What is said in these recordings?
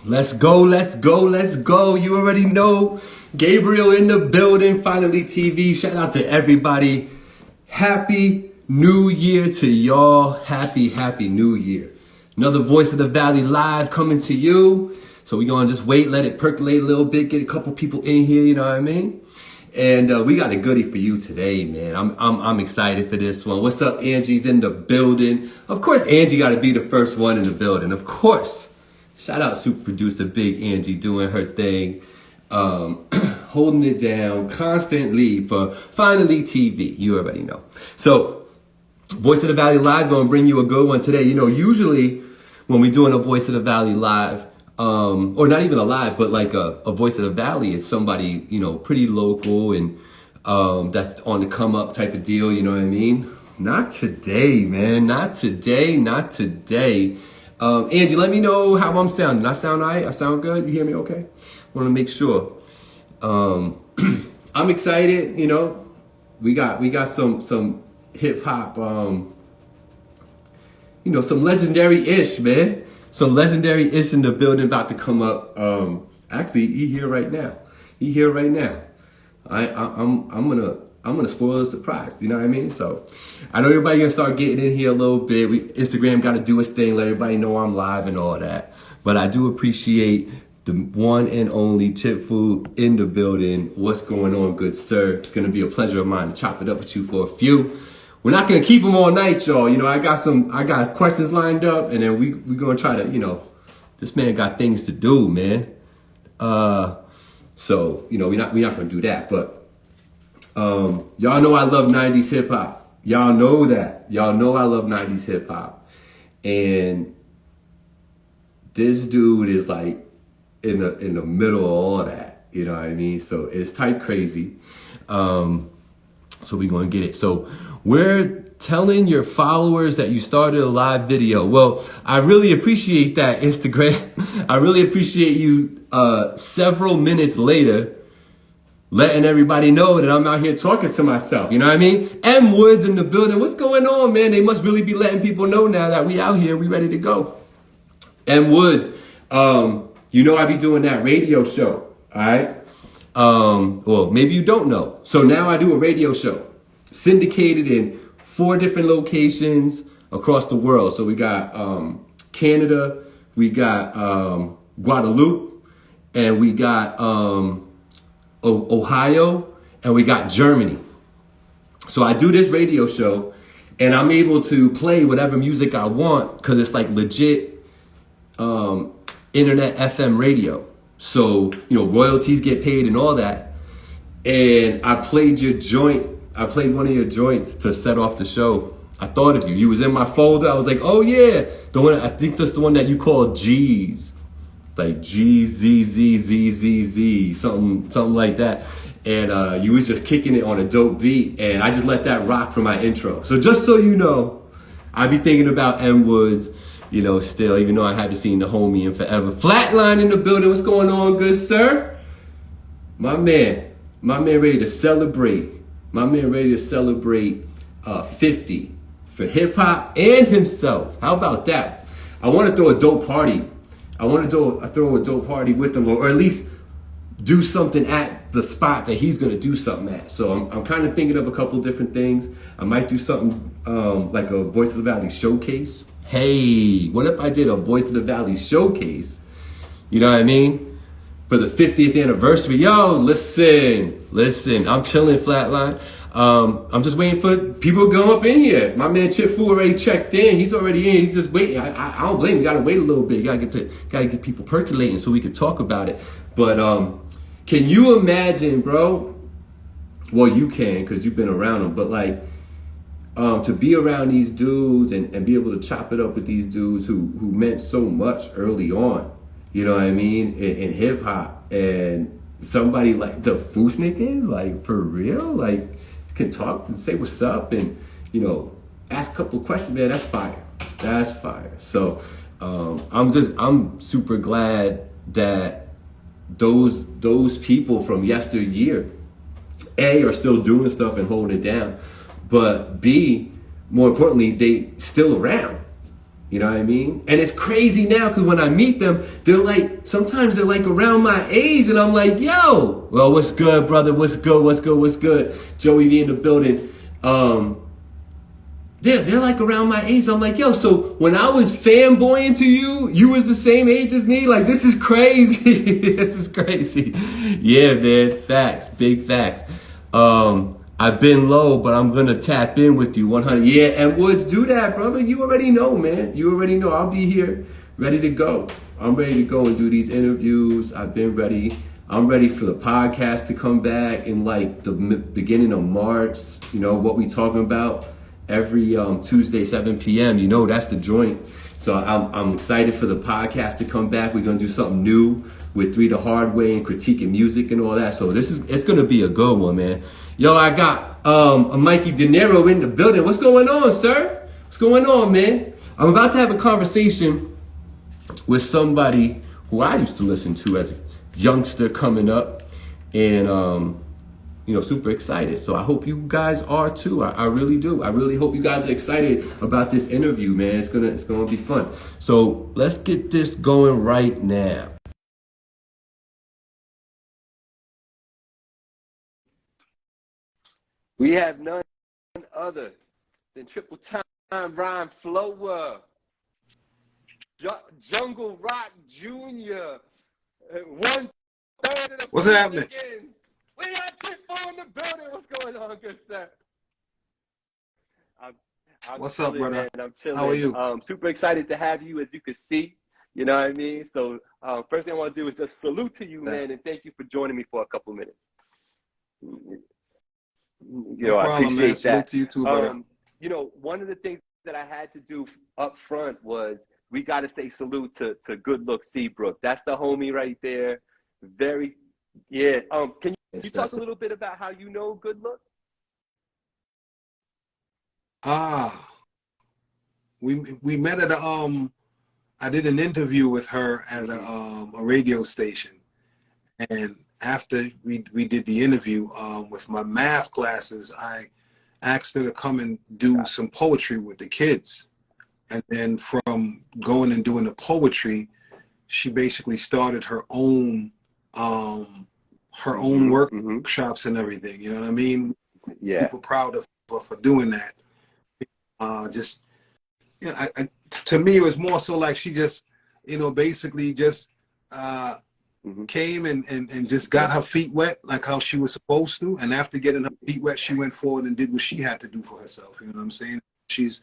Let's go, let's go, let's go. You already know. Gabriel in the building, Finally TV. Shout out to everybody. Happy New Year to y'all. Happy New Year. Another Voice of the Valley live coming to you. So we're going to just wait, let it percolate a little bit, get a couple people in here, you know what I mean? And we got a goodie for you today, man. I'm excited for this one. What's up? Angie's in the building. Of course, Angie got to be the first one in the building. Of course. Shout out super producer Big Angie doing her thing, holding it down constantly for Finally TV. You already know. So, Voice of the Valley Live gonna bring you a good one today. You know, usually when we're doing a Voice of the Valley Live, or not even a live, but like a Voice of the Valley is somebody, you know, pretty local and that's on the come up type of deal. You know what I mean? Not today, man. Not today. Angie, let me know how I'm sounding. I sound all right? I sound good? You hear me okay? Want to make sure. I'm excited, you know. We got some hip hop, you know, some legendary-ish, man. Some legendary-ish in the building about to come up. Actually, he here right now. I'm gonna spoil the surprise. You know what I mean? So I know everybody gonna start getting in here a little bit. Instagram got to do its thing, let everybody know I'm live and all that. But I do appreciate the one and only Chip Food in the building. What's going on, good sir? It's gonna be a pleasure of mine to chop it up with you for a few. We're not gonna keep them all night, y'all. You know, I got questions lined up, and then we gonna try to, you know, this man got things to do, man. So you know, we're not gonna do that, but. Y'all know I love 90s hip hop. Y'all know that. Y'all know I love 90s hip hop. And this dude is like in the middle of all that. You know what I mean? So it's type crazy. So we're going to get it. So we're telling your followers that you started a live video. Well, I really appreciate that, Instagram. I really appreciate you several minutes later letting everybody know that I'm out here talking to myself. You know what I mean? M Woods in the building. What's going on, man? They must really be letting people know now that we out here. We ready to go. M Woods, you know I be doing that radio show, all right? Well, maybe you don't know. So now I do a radio show, syndicated in 4 different locations across the world. So we got Canada, we got Guadeloupe, and we got Ohio, and we got Germany. So I do this radio show and I'm able to play whatever music I want because it's like legit internet FM radio. So, you know, royalties get paid and all that. And I played your joint. I played one of your joints to set off the show. I thought of you. You was in my folder. I was like, oh yeah. The one, I think that's the one that you called G's. Like GZZZZZ, something like that. And you was just kicking it on a dope beat, and I just let that rock for my intro. So just so you know, I be thinking about M Woods, you know, still, even though I haven't seen the homie in forever. Flatline in the building, what's going on, good sir? My man ready to celebrate. 50 for hip hop and himself. How about that? I want to throw a dope party. I want to throw a dope party with him, or at least do something at the spot that he's going to do something at. So I'm kind of thinking of a couple different things. I might do something like a Voice of the Valley showcase. Hey, what if I did a Voice of the Valley showcase? You know what I mean? For the 50th anniversary. Yo, listen. I'm chilling, Flatline. I'm just waiting for people to go up in here. My man Chip Fu already checked in. He's already in. He's just waiting. I don't blame him. You gotta wait a little bit. You gotta get people percolating so we can talk about it. But can you imagine, bro? Well, you can because you've been around them. But like, to be around these dudes and be able to chop it up with these dudes who meant so much early on. You know what I mean? In hip hop, and somebody like the Fushnikins, like for real, like. Can talk and say what's up and, you know, ask a couple of questions, man. That's fire. So I'm super glad that those people from yesteryear, A, are still doing stuff and holding it down, but B, more importantly, they still around. You know what I mean? And it's crazy now because when I meet them, they're like, sometimes they're like around my age, and I'm like, yo, well, what's good, brother? What's good? What's good? What's good? Joey be in the building. They're like around my age. I'm like, yo, so when I was fanboying to you, you was the same age as me? Like, this is crazy. This is crazy. Yeah, man. Facts. Big facts. I've been low, but I'm going to tap in with you 100. Yeah, and Woods, do that, brother. You already know, man. You already know. I'll be here ready to go. I'm ready to go and do these interviews. I've been ready. I'm ready for the podcast to come back in like the beginning of March. You know, what we talking about every Tuesday, 7 p.m. You know, that's the joint. So I'm excited for the podcast to come back. We're going to do something new with Three the Hard Way and critiquing music and all that. So it's going to be a good one, man. Yo, I got a Mikey De Niro in the building. What's going on, sir? What's going on, man? I'm about to have a conversation with somebody who I used to listen to as a youngster coming up, and you know, super excited. So I hope you guys are too. I really do. I really hope you guys are excited about this interview, man. It's gonna be fun. So let's get this going right now. We have none other than Triple Time Rhyme Flower, Jungle Rock Jr. 1/3 of the What's happening? We got Chip in the building. What's going on, good sir? I'm What's chilling, up, brother? man. I'm chilling. How are you? Super excited to have you, as you can see. You know what I mean? So first thing I want to do is just salute to you, man, and thank you for joining me for a couple minutes. No I problem, appreciate man. Salute to you too, brother. You know, one of the things that I had to do up front was we got to say salute to Good Look Seabrook. That's the homie right there. Very, yeah. Can you talk a little bit about how you know Good Look? We met at I did an interview with her at a radio station, and after we did the interview with my math classes, I asked her to come and do some poetry with the kids, and then from going and doing the poetry, she basically started her own workshops and everything. You know what I mean? Yeah. People proud of her for doing that. Just, you know, to me, it was more so like she just, you know, basically just came and just got her feet wet like how she was supposed to. And after getting her feet wet, she went forward and did what she had to do for herself. You know what I'm saying? She's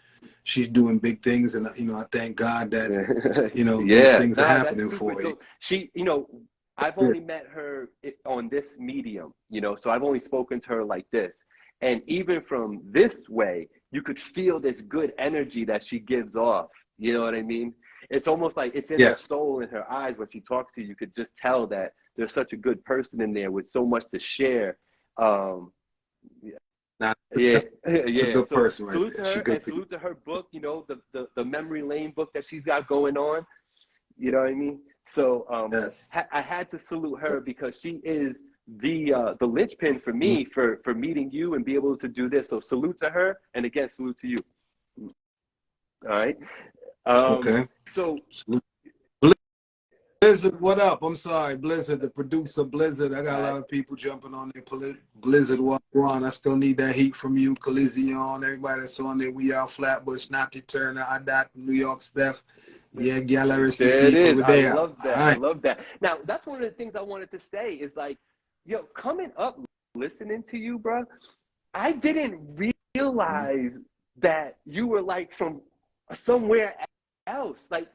doing big things, and you know, I thank God that you know those things are happening for her. She, you know, I've only met her on this medium, you know, so I've only spoken to her like this. And even from this way, you could feel this good energy that she gives off. You know what I mean? It's almost like it's in her soul, in her eyes. When she talks to you, you could just tell that there's such a good person in there with so much to share. That's a good person right salute there. To her, and salute to her book, you know, the Memory Lane book that she's got going on. You know what I mean? So I had to salute her because she is the linchpin for me for meeting you and be able to do this. So salute to her, and again, salute to you. All right. Okay. So Blizzard, what up? I'm sorry, Blizzard, the producer, Blizzard. I got a lot of people jumping on there. Blizzard, what on? I still need that heat from you, Collision, everybody that's on there. We are Flatbush, Natty Turner, I dot New York, Steph. Yeah, gallery. There it is. I love that. Right. I love that. Now, that's one of the things I wanted to say is like, yo, coming up, listening to you, bro, I didn't realize that you were like from somewhere else. Like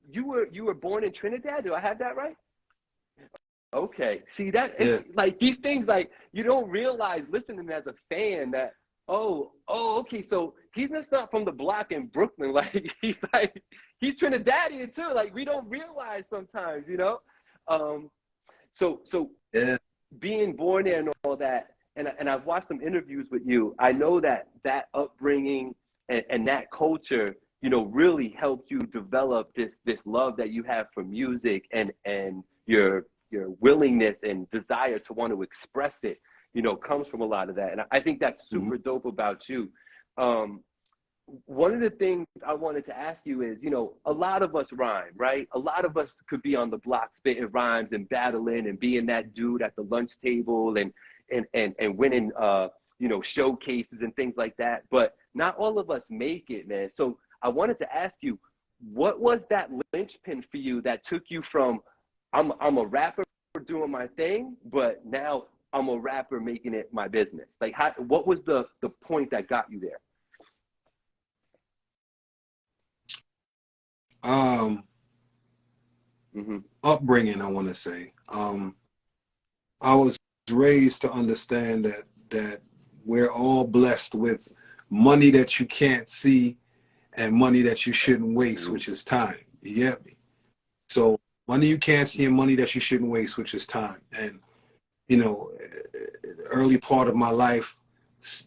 you were born in Trinidad. Do I have that right? Okay. See that? It's like these things, like you don't realize listening as a fan that, okay, so he's just not from the block in Brooklyn. Like he's Trinidadian too. Like we don't realize sometimes, you know. So being born there and all that, and I've watched some interviews with you. I know that upbringing and that culture, you know, really helped you develop this love that you have for music and your willingness and desire to want to express it, you know, comes from a lot of that. And I think that's super dope about you. one of the things I wanted to ask you is, you know, a lot of us rhyme, right? A lot of us could be on the block spitting rhymes and battling and being that dude at the lunch table and winning, you know, showcases and things like that. But not all of us make it, man. So I wanted to ask you, what was that linchpin for you that took you from I'm a rapper doing my thing, but now I'm a rapper making it my business? Like, what was the point that got you there? Upbringing, I want to say. I was raised to understand that we're all blessed with money that you can't see and money that you shouldn't waste, which is time. You get me? So money you can't see and money that you shouldn't waste, which is time. And, you know, early part of my life,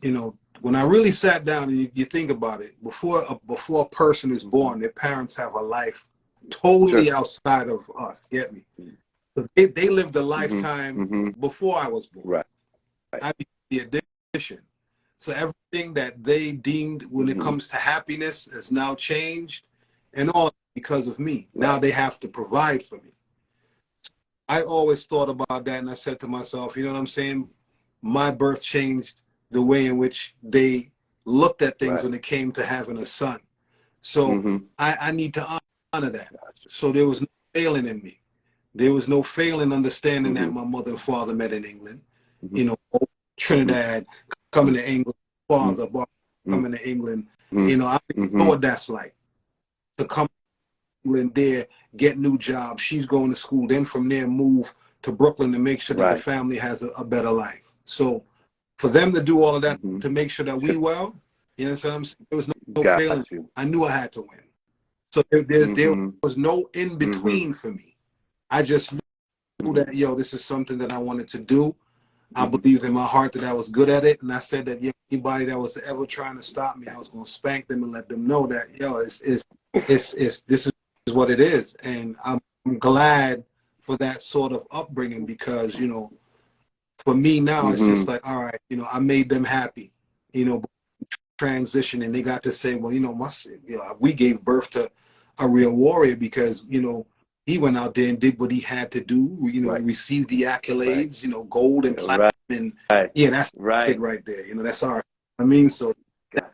you know, when I really sat down and you think about it, before a person is born, their parents have a life totally outside of us. Get me? So they lived a lifetime before I was born. Right. I became the addition. So everything that they deemed when it comes to happiness has now changed, and all because of me. Now they have to provide for me. I always thought about that, and I said to myself, you know what I'm saying? My birth changed the way in which they looked at things when it came to having a son. So I need to honor that. So there was no failing in me. There was no failing understanding that my mother and father met in England. You know, Trinidad, coming to England, father coming to England. You know, I know what that's like. To come to England there, get new jobs. She's going to school. Then from there, move to Brooklyn to make sure that the family has a better life. So for them to do all of that to make sure that we well, you know what I'm saying? There was no failing. I knew I had to win. So there was no in between for me. I just knew that, yo, this is something that I wanted to do. I believed in my heart that I was good at it. And I said that, yeah, anybody that was ever trying to stop me, I was going to spank them and let them know that, yo, this is what it is. And I'm glad for that sort of upbringing because, you know, for me now, it's just like, all right, you know, I made them happy, you know, transition. And they got to say, well, you know, we gave birth to a real warrior because, you know, he went out there and did what he had to do, you know, received the accolades, you know, gold and platinum. And yeah, that's it right there. You know, that's our, I mean, so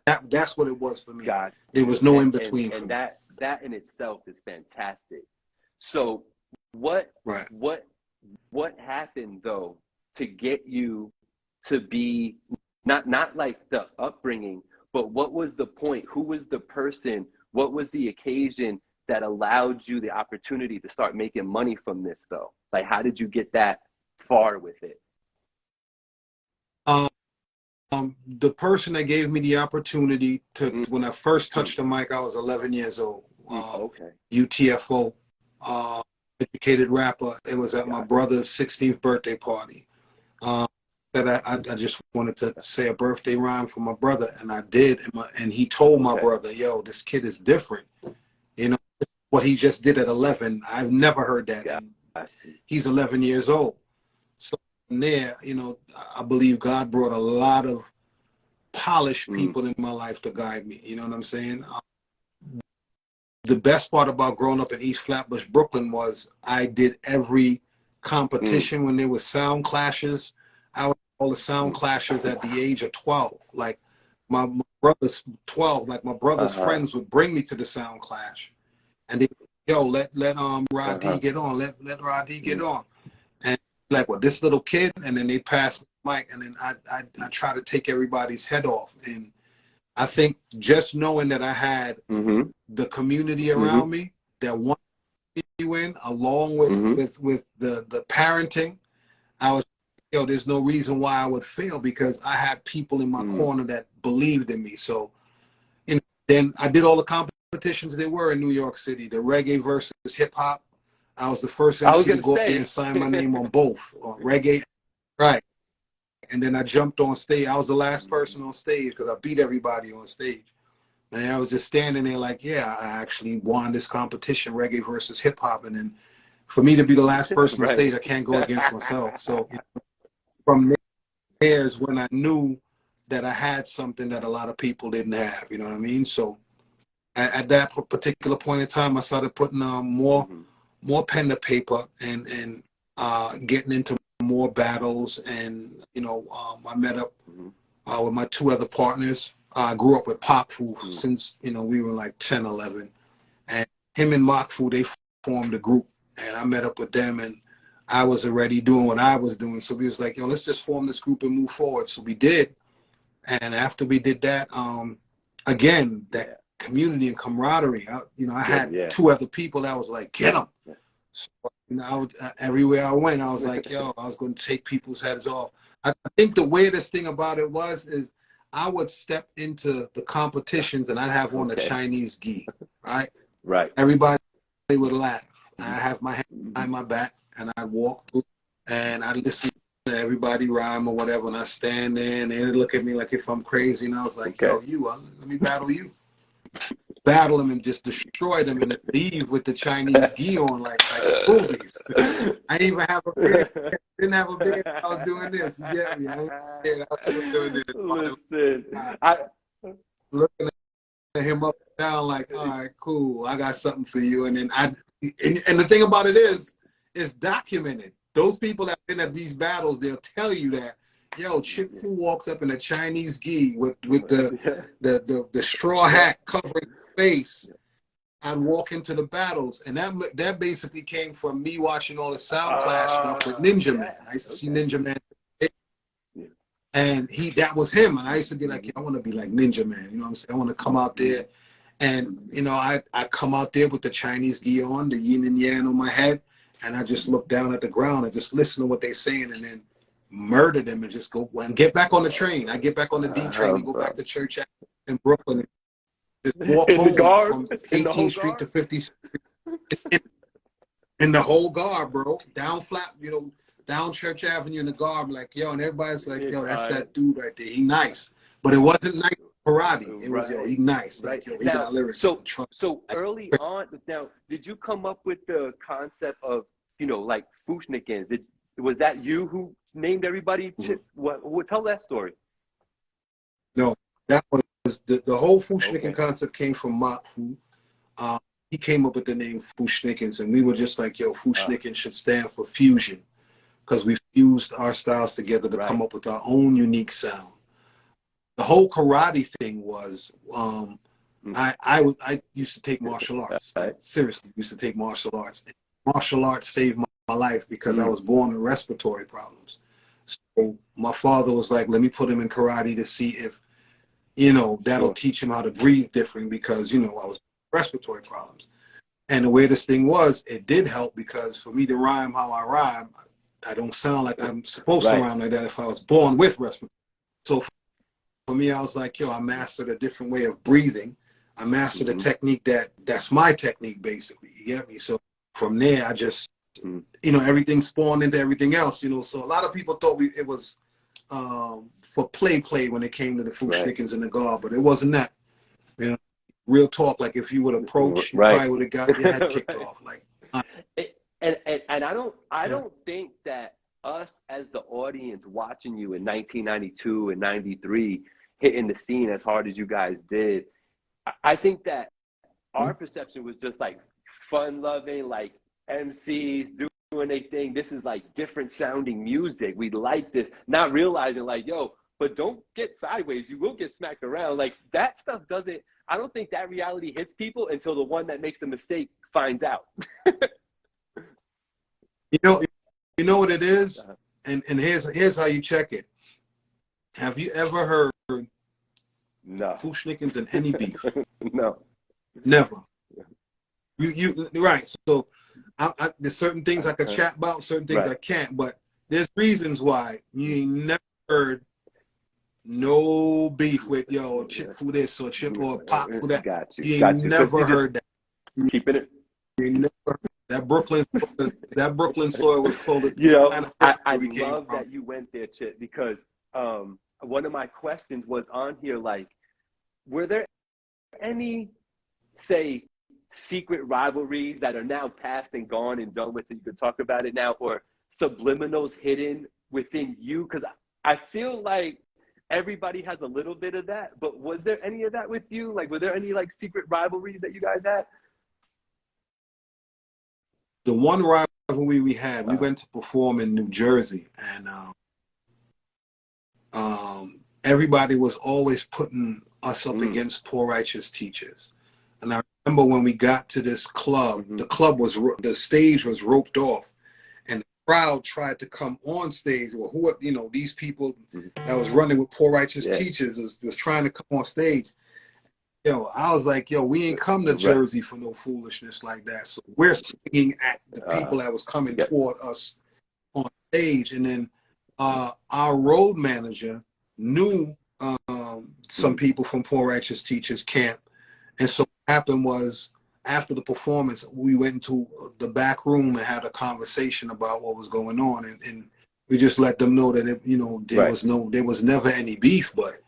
that's what it was for me. There was no in between for me. That in itself is fantastic. So what happened though to get you to be not like the upbringing, but what was the point? Who was the person? What was the occasion that allowed you the opportunity to start making money from this though? Like, how did you get that far with it? The person that gave me the opportunity to, when I first touched the mic, I was 11 years old. UTFO, educated rapper. It was at my brother's 16th birthday party. That I just wanted to say a birthday rhyme for my brother, and I did. And he told my brother, yo, this kid is different. You know, what he just did at 11, I've never heard that. He's 11 years old. So from there, you know, I believe God brought a lot of polished people in my life to guide me. You know what I'm saying? The best part about growing up in East Flatbush, Brooklyn, was I did every competition when there was sound clashes. I would all the sound clashes at the age of 12. Like my brother's 12. Like my brother's friends would bring me to the sound clash, and they, yo, let Rod D get on. Let Rod D get on. And like, well, this little kid, and then they pass me the mic, and then I try to take everybody's head off. And I think just knowing that I had the community around me that wanted me to win, along with the parenting, I was, yo, there's no reason why I would fail because I had people in my corner that believed in me. So, and then I did all the competitions there were in New York City, the reggae versus hip hop. I was the first MC to go up there and sign my name on both, on reggae, right. And then I jumped on stage. I was the last person on stage because I beat everybody on stage. And I was just standing there like, yeah, I actually won this competition, reggae versus hip hop. And then for me to be the last person on stage, I can't go against myself. So, you know, from there is when I knew that I had something that a lot of people didn't have. You know what I mean? So at that particular point in time, I started putting more pen to paper and getting into more battles. And I met up with my two other partners. I grew up with Pop Fu since we were like 10, 11, and him and Mok Fu, they formed a group, and I met up with them, and I was already doing what I was doing. So we was like, let's just form this group and move forward. So we did. And after we did that, again, that community and camaraderie, I had two other people that was like, get them. So, everywhere I went, I was like, I was going to take people's heads off. I think the weirdest thing about it is I would step into the competitions and I'd have on a Chinese gi, right? Right. Everybody would laugh. I'd have my hand behind my back and I'd walk through and I'd listen to everybody rhyme or whatever, and I stand there and they'd look at me like if I'm crazy, and I was like, let me battle you. Battle them and just destroy them and leave with the Chinese gi on like movies. I didn't even have a beard. Didn't have a beard. I was doing this. Yeah, I was doing this. Listen, looking at him up and down like, all right, cool. I got something for you. And then and the thing about it is, it's documented. Those people that have been at these battles, they'll tell you that, Chip Fu walks up in a Chinese gi with the straw hat covering face and walk into the battles, and that basically came from me watching all the Sound Clash stuff with Ninja Man. I used to see Ninja Man, and that was him, and I used to be like, I want to be like Ninja Man. You know what I'm saying? I want to come out there, and I come out there with the Chinese gi on, the yin and yang on my head, and I just look down at the ground and just listen to what they're saying, and then murder them and just go and get back on the train. I get back on the D train and go back to church in Brooklyn. Just walk home from 18th Street to 50th Street in the whole guard, bro. Down down Church Avenue in the guard, like, and everybody's like, that's that dude right there. He nice. But it wasn't nice karate. It was, he nice. Like, he got lyrics. So early on, now, did you come up with the concept of, like Fushnikins? Was that you who named everybody? What? Tell that story. No, that was the whole Fushnikin concept came from Mok Fu. He came up with the name Fushnikins, and we were just like, Fushnikin should stand for fusion, because we fused our styles together to come up with our own unique sound. The whole karate thing was, I used to take martial arts. Like, seriously, used to take martial arts. Martial arts saved my life because I was born with respiratory problems. So my father was like, let me put him in karate to see if, that'll teach him how to breathe different, because, I was respiratory problems. And the way this thing was, it did help, because for me to rhyme how I rhyme, I don't sound like I'm supposed to rhyme like that if I was born with respiratory. So for me, I was like, I mastered a different way of breathing. I mastered a technique that's my technique, basically. You get me? So from there, I just, everything spawned into everything else, So a lot of people thought it was for play when it came to the Fushnikins and the guard, but it wasn't that. Real talk, like if you would approach, you probably would have got your head kicked off. Like, and I don't think that us as the audience watching you in 1992 and 93 hitting the scene as hard as you guys did, I think that our perception was just like fun loving, like MCs doing their thing. This is like different sounding music. We like this, not realizing like, but don't get sideways. You will get smacked around. Like that stuff doesn't, I don't think that reality hits people until the one that makes the mistake finds out. You know what it is? And here's how you check it. Have you ever heard Fushnikins in any beef? No. Never. You right. So there's certain things I could chat about, certain things I can't, but there's reasons why you ain't never heard no beef with Chip for this or Chip or Pop for that. Got you. You ain't never heard that. Keeping it. You never heard that Brooklyn soil was totally. I love that you went there, Chip, because one of my questions was on here, like, were there any, say, secret rivalries that are now past and gone and done with, and you could talk about it now, or subliminals hidden within you? Because I feel like everybody has a little bit of that, but was there any of that with you? Like, were there any like secret rivalries that you guys had? The one rivalry we had, we went to perform in New Jersey, and everybody was always putting us up against Poor Righteous Teachers. And I remember when we got to this club, the stage was roped off, and the crowd tried to come on stage, or who, you know, these people that was running with Poor Righteous Teachers was trying to come on stage. Yo, I was like, yo, we ain't come to Jersey for no foolishness like that. So we're swinging at the people that was coming toward us on stage. And then our road manager knew some people from Poor Righteous Teachers camp. And so what happened was, after the performance, we went into the back room and had a conversation about what was going on. And we just let them know that, you know, there was never any beef, but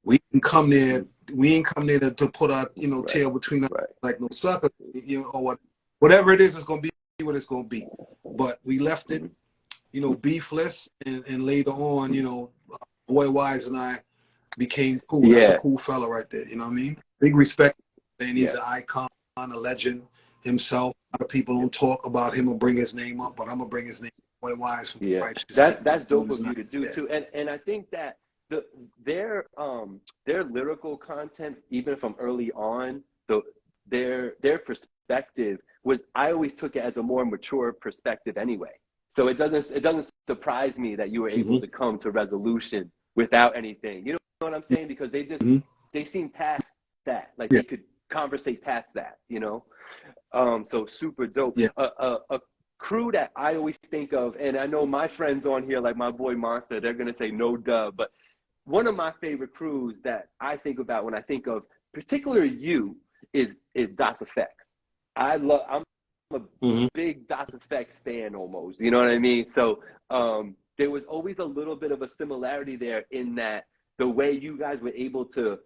we didn't come there. We ain't come there to put our, you know, tail between us like no sucker, you know, or whatever it is, it's going to be what it's going to be. But we left it, you know, beefless, and later on, you know, Boy Wise and I became cool. That's a cool fella right there, you know what I mean? Big respect, and he's an icon, a legend himself. A lot of people don't talk about him or bring his name up, but I'm going to bring his name, Boy Wise. From Righteous. That's dope of you to do too. And I think that their lyrical content, even from early on, their perspective was, I always took it as a more mature perspective anyway. So it doesn't surprise me that you were able to come to resolution without anything. You know what I'm saying? Because they just they seem past that, like they could conversate past that. You know, so super dope. A crew that I always think of, and I know my friends on here, like my boy Monster, they're gonna say no duh, but one of my favorite crews that I think about when I think of particularly you is Das Effects. I'm a big Das Effects stan almost, you know what I mean? So there was always a little bit of a similarity there in that the way you guys were able to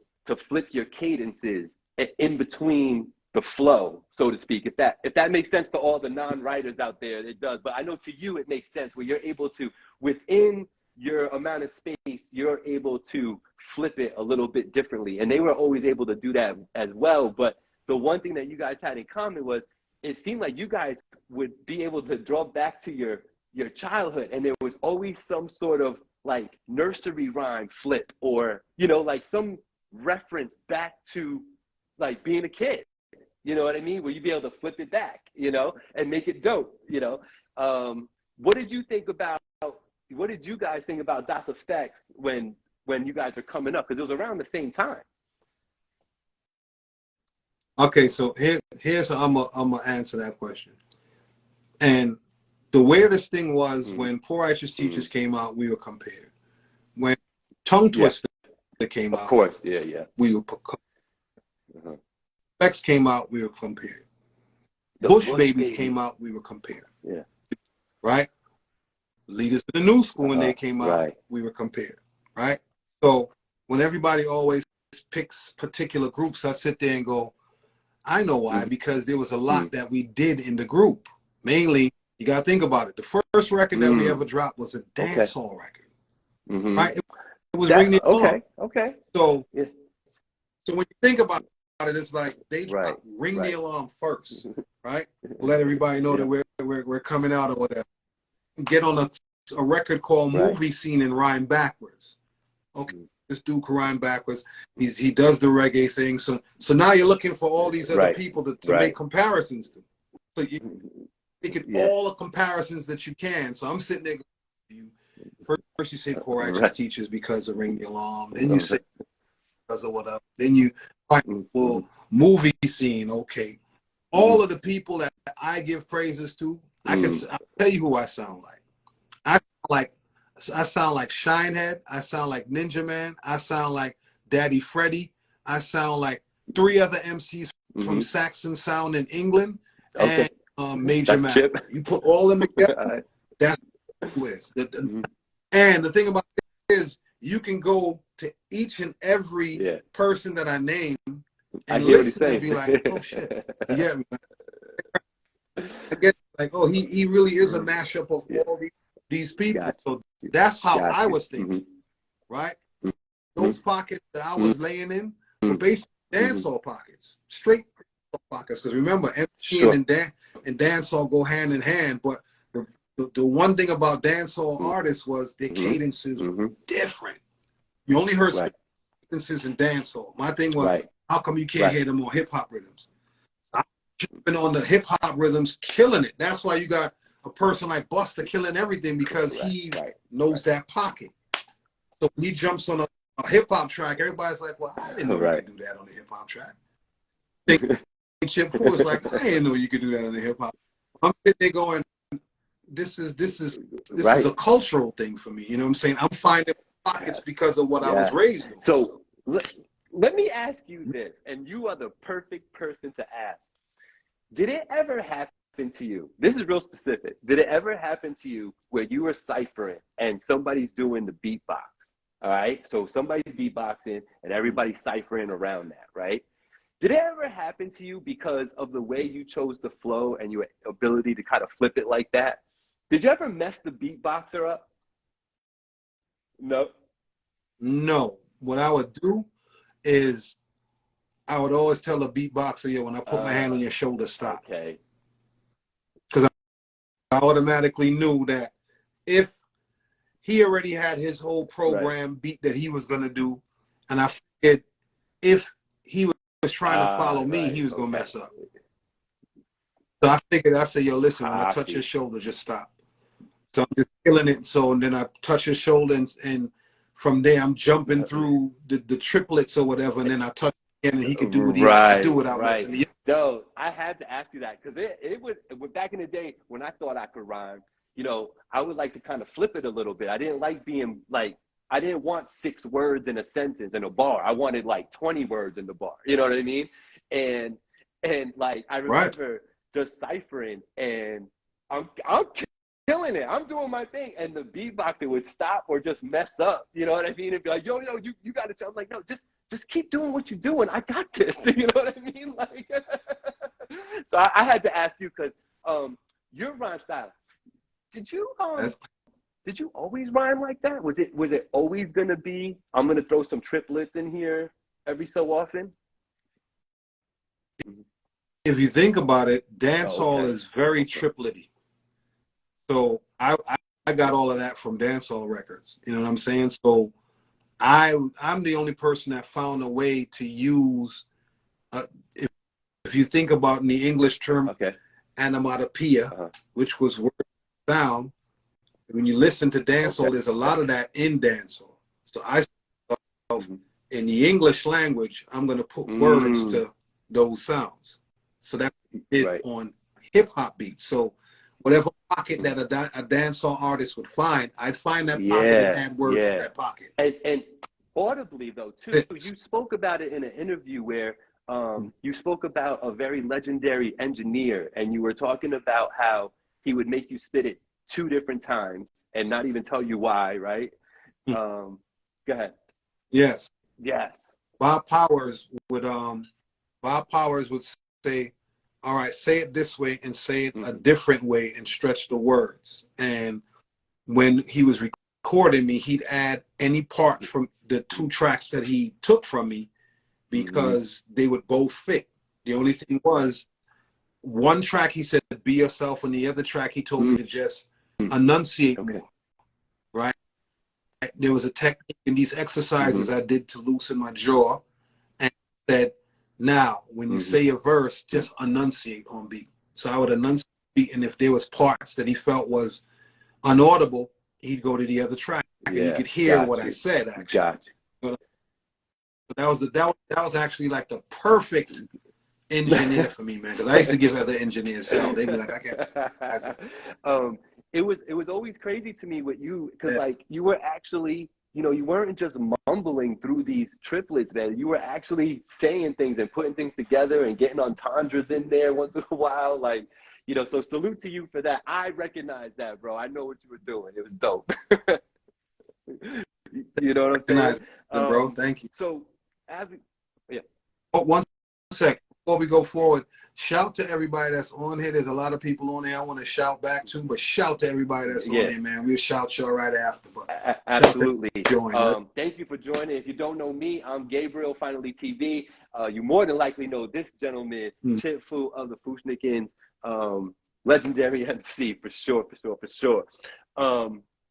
flip your cadences in between the flow, so to speak. If that makes sense to all the non-writers out there, it does. But I know to you it makes sense, where you're able to, within your amount of space, you're able to flip it a little bit differently. And they were always able to do that as well. But the one thing that you guys had in common was, it seemed like you guys would be able to draw back to your childhood, and there was always some sort of like nursery rhyme flip, or, you know, like some reference back to like being a kid, you know what I mean? Where you'd be able to flip it back, you know, and make it dope, you know? What did you guys think about Das Effects when you guys are coming up? Because it was around the same time. Okay, so here's how I'm gonna answer that question. And the weirdest thing was, when Poor Righteous Teachers came out, we were compared. When Tongue Twister came out, of course, we were Effects came out, we were compared. Bush Babies came out, we were compared. Yeah. Right? Leaders of the New School, when they came out, we were compared. Right? So when everybody always picks particular groups, I sit there and go, I know why, because there was a lot that we did in the group. Mainly, you got to think about it. The first record that we ever dropped was a dance hall record. Right? It was Ring the Alarm. So when you think about it, it's like they dropped Ring the Alarm first, right? Let everybody know that we're coming out or whatever. Get on a record called Movie Scene and rhyme backwards. Okay. This dude can rhyme backwards. He does the reggae thing. So now you're looking for all these other people to make comparisons to. So you making all the comparisons that you can. So I'm sitting there going, first you say Poor Righteous Teachers because of Ring the Alarm. Then you say because of whatever. Then you Movie Scene. Okay. All of the people that I give praises to, I'll tell you who I sound like. I sound like Shinehead. I sound like Ninja Man. I sound like Daddy Freddy. I sound like 3 other MCs from Saxon Sound in England, and Major Man. You put all them together, that's who is. And the thing about it is, you can go to each and every person that I name and listen and be like, oh shit. You get me? I get like, oh, he really is a mashup of all these people. So that's how I was thinking, right? those pockets that I was laying in were basically dancehall pockets, straight pockets. Because remember, MC and dancehall go hand in hand. But the one thing about dancehall artists was their cadences were different. You only heard cadences in dancehall. My thing was, how come you can't hear them on hip hop rhythms? I'm jumping on the hip hop rhythms, killing it. That's why you got a person like Busta killing everything, because he knows that pocket. So when he jumps on a hip hop track, everybody's like, well, I didn't know you could do that on the hip hop track. Chip Fu was like, I didn't know you could do that on the hip hop. I'm sitting there going, this is a cultural thing for me. You know what I'm saying? I'm finding pockets because of what I was raised on. So let me ask you this, and you are the perfect person to ask. Did it ever happen to you? This is real specific. Did it ever happen to you where you were ciphering and somebody's doing the beatbox? All right. So somebody's beatboxing and everybody's ciphering around that, right? Did it ever happen to you because of the way you chose the flow and your ability to kind of flip it like that? Did you ever mess the beatboxer up? No. No. What I would do is I would always tell a beatboxer, yo, when I put my hand on your shoulder, stop. Okay. Because I automatically knew that if he already had his whole program beat that he was going to do, and I figured if he was trying to follow me, he was going to mess up. So I figured, I said, yo, listen, when I touch his shoulder, just stop. So I'm just killing it. So, and then I touch his shoulder, and from there, I'm jumping through the triplets or whatever, and then I touch again, and he could do what he had to do without listening. No, I had to ask you that, because it was back in the day when I thought I could rhyme, you know, I would like to kind of flip it a little bit. I didn't like being like, I didn't want 6 words in a sentence in a bar. I wanted like 20 words in the bar. You know what I mean? And like, I remember just ciphering, and I'm killing it. I'm doing my thing, and the beatboxer would stop or just mess up. You know what I mean? And be like, yo, you got to tell. I'm like, no, just keep doing what you're doing. I got this. You know what I mean? Like, so I had to ask you, because your rhyme style. Did you always rhyme like that? Was it always gonna be, I'm gonna throw some triplets in here every so often? If you think about it, dancehall is very triplety. So I got all of that from dancehall records. You know what I'm saying? So I'm the only person that found a way to use, if you think about in the English term, onomatopoeia, which was word sound. When you listen to dancehall, there's a lot of that in dancehall. So in the English language, I'm going to put words to those sounds. So that's it on hip hop beats. So whatever pocket that a dancehall artist would find, I'd find that pocket and add words to that pocket. And audibly though too, you spoke about it in an interview where you spoke about a very legendary engineer, and you were talking about how he would make you spit it 2 different times and not even tell you why, right? Go ahead. Yes. Yeah. Bob Powers would say, all right, say it this way and say it a different way and stretch the words. And when he was recording me, he'd add any part from the 2 tracks that he took from me, because they would both fit. The only thing was, one track he said, be yourself, and the other track he told me to just enunciate more, right? There was a technique in these exercises I did to loosen my jaw, and said, now, when you say a verse, just enunciate on beat. So I would enunciate, and if there was parts that he felt was unaudible, he'd go to the other track, and you could hear what I said, actually. So that was actually like the perfect engineer for me, man, because I used to give other engineers hell. They'd be like, I can't. It was always crazy to me with you, because like, you were actually, you know, you weren't just mumbling through these triplets, man. You were actually saying things and putting things together and getting entendres in there once in a while, like, you know. So salute to you for that. I recognize that, bro. I know what you were doing. It was dope. You know what I'm saying? Bro, thank you. So, 1 second. before we go forward, shout to everybody that's on here. There's a lot of people on here I want to shout back to, but shout to everybody that's on here, man. We'll shout y'all right after. But absolutely. Join. Thank you for joining. If you don't know me, I'm Gabriel, Finally TV. You more than likely know this gentleman, Chip Fu of the Fushnikins, legendary MC for sure.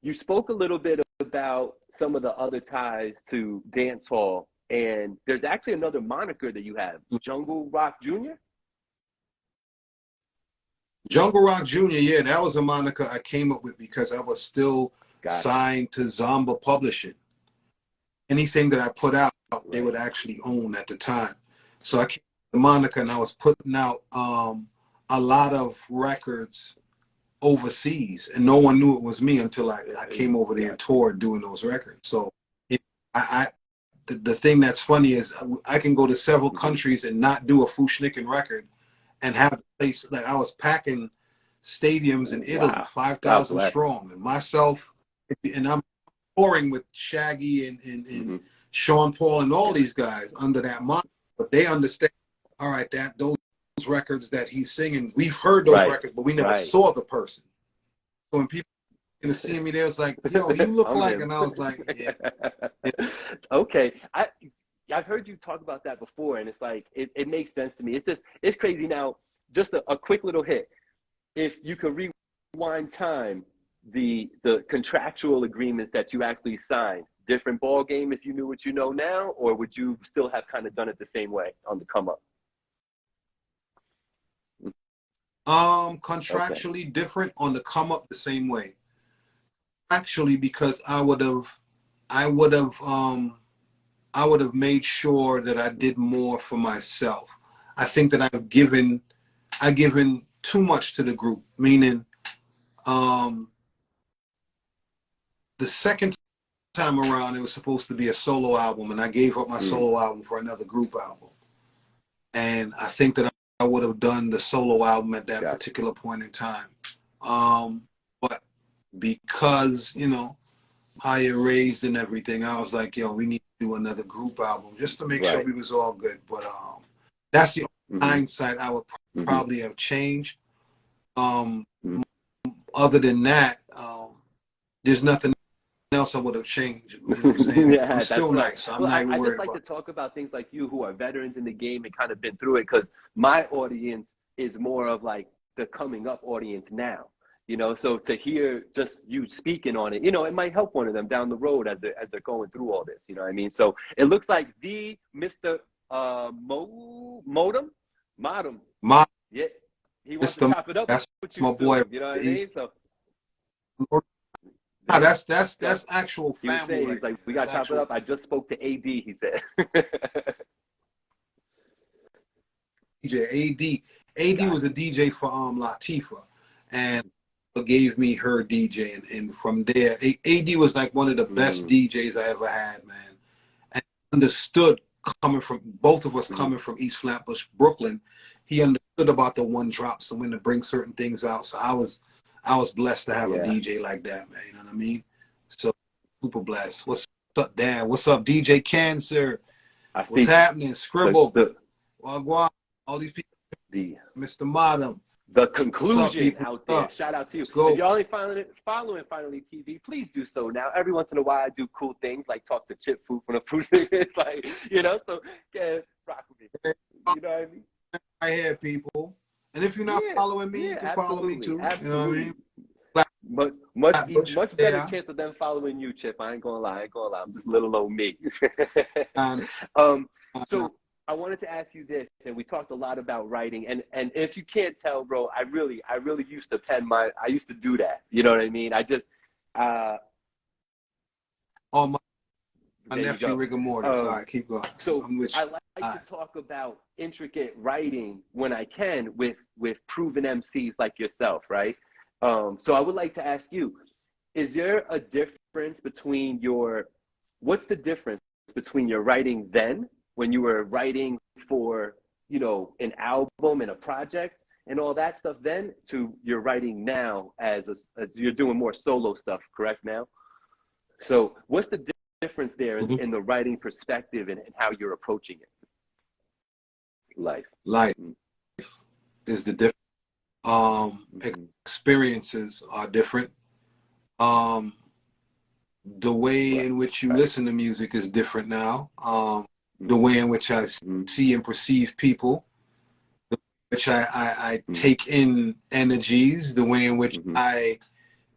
You spoke a little bit about some of the other ties to dance hall, and there's actually another moniker that you have, Jungle Rock Jr. Jungle Rock Jr., yeah, that was a moniker I came up with because I was still signed to Zomba Publishing. Anything that I put out, they would actually own at the time. So I came up with the moniker, and I was putting out a lot of records overseas, and no one knew it was me until I came over there and toured doing those records. So the thing that's funny is I can go to several countries and not do a Fushnikin record and have the place, like I was packing stadiums in Italy, 5,000 strong, and myself, and I'm touring with Shaggy and Sean Paul and all these guys under that moniker, but they understand, all right, that those records that he's singing, we've heard those records, but we never saw the person. So when people see me there, it's like, yo, you look like, and I was like, yeah. Okay. I've heard you talk about that before, and it's like, it makes sense to me. It's crazy. Now, just a quick little hit. If you could rewind time, the contractual agreements that you actually signed, different ball game if you knew what you know now, or would you still have kind of done it the same way on the come up? Contractually different, on the come up the same way. Actually, because I would have made sure that I did more for myself. I think that I've given too much to the group, meaning the second time around it was supposed to be a solo album, and I gave up my solo album for another group album. And I think that I would have done the solo album at that particular point in time. But because, you know, how you're raised and everything, I was like, yo, we need to do another group album just to make sure we was all good. But that's the hindsight I would probably have changed. Other than that, there's nothing else I would have changed. You know what I'm saying? Yeah, I'm still nice. So I'm not even worried about it. I just like to talk about things like you who are veterans in the game and kind of been through it, because my audience is more of like the coming up audience now. You know, so to hear just you speaking on it, you know, it might help one of them down the road as they're going through all this. You know what I mean? So it looks like the Mr. Modem. Yeah, he wants to chop it up. That's with you my boy. Soon, you know what I mean? So no, that's actual family. He was saying, he's like, we got to chop it up. I just spoke to AD, he said. AD was a DJ for Latifah, and gave me her DJ, and from there, AD was like one of the best DJs I ever had, man. And understood, coming from both of us coming from East Flatbush, Brooklyn, he understood about the one drop, so when to bring certain things out. So I was blessed to have a DJ like that, man. You know what I mean? So super blessed. What's up, Dan? What's up, DJ Cancer? What's happening? Scribble. Wagwan. All these people. Mr. Modem. The conclusion out there. Shout out to you. If y'all ain't following Finally TV, please do so now. Every once in a while, I do cool things like talk to Chip Fu from the Fruit. It's like, you know, so rock with me. You know what I mean? I hear people. And if you're not following me, you can follow me too. Absolutely. You know what I mean? Much better chance of them following you, Chip. I ain't gonna lie. I'm just little old me. So I wanted to ask you this, and we talked a lot about writing, and if you can't tell, bro, I really used to I used to do that. You know what I mean? I just my nephew Rigor Mortis. All right, keep going. So I like to talk about intricate writing when I can with proven MCs like yourself, right? So I would like to ask you, is there a difference between what's the difference between your writing then, when you were writing for, you know, an album and a project and all that stuff then, to your writing now as you're doing more solo stuff, correct now? So what's the difference there in the writing perspective and how you're approaching it? Life. Life is the difference. Mm-hmm. Experiences are different. The way in which you listen to music is different now. The way in which I see and perceive people, the way in which I take in energies, the way in which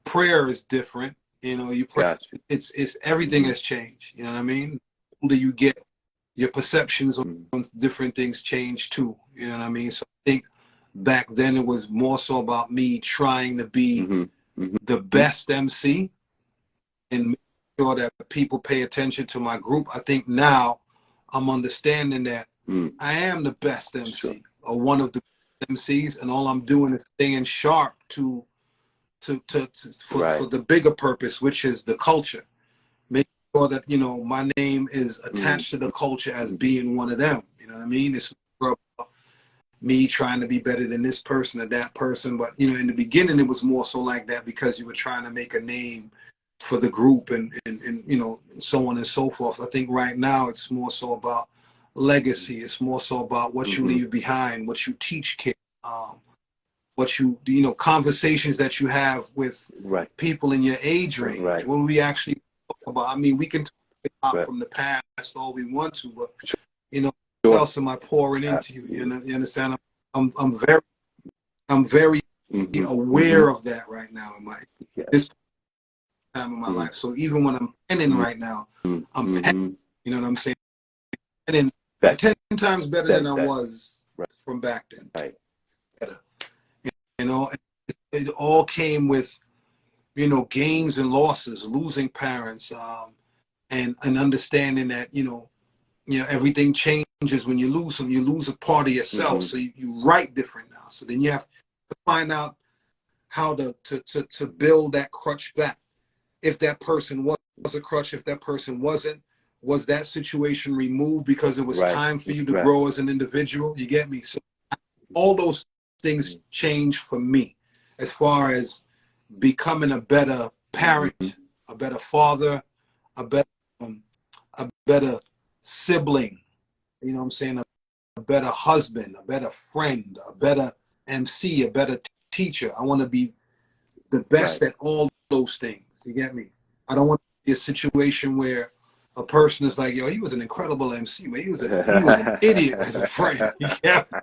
prayer is different. You know, you pray. Gotcha. It's everything has changed. You know what I mean? The older you get, your perceptions on different things change too. You know what I mean? So I think back then it was more so about me trying to be the best MC and make sure that people pay attention to my group. I think now I'm understanding that I am the best MC or one of the MCs, and all I'm doing is staying sharp for the bigger purpose, which is the culture. Make sure that, you know, my name is attached to the culture as being one of them. You know what I mean? It's me trying to be better than this person or that person. But, you know, in the beginning, it was more so like that because you were trying to make a name for the group and you know, and so on and so forth. I think right now it's more so about legacy. It's more so about what you leave behind, what you teach kids, what you know, conversations that you have with people in your age range. When we actually talk about, I mean, we can talk about from the past all we want to, but, you know, what else am I pouring into you? You understand? I'm very aware of that right now in this time in my life. So even when I'm penning right now, I'm penning, you know what I'm saying? And 10 times better than I was from back then. Better. You know, it all came with, you know, gains and losses, losing parents, and understanding that, you know, everything changes when you lose them. You lose a part of yourself, so you write different now. So then you have to find out how to build that crutch back. If that person was a crutch, if that person wasn't, was that situation removed because it was time for you to grow as an individual? You get me? So all those things change for me as far as becoming a better parent, a better father, a better sibling, you know what I'm saying, a better husband, a better friend, a better MC, a better teacher. I want to be the best at all those things. You get me? I don't want to be a situation where a person is like, yo, he was an incredible MC, but he was an idiot as a friend. You get me?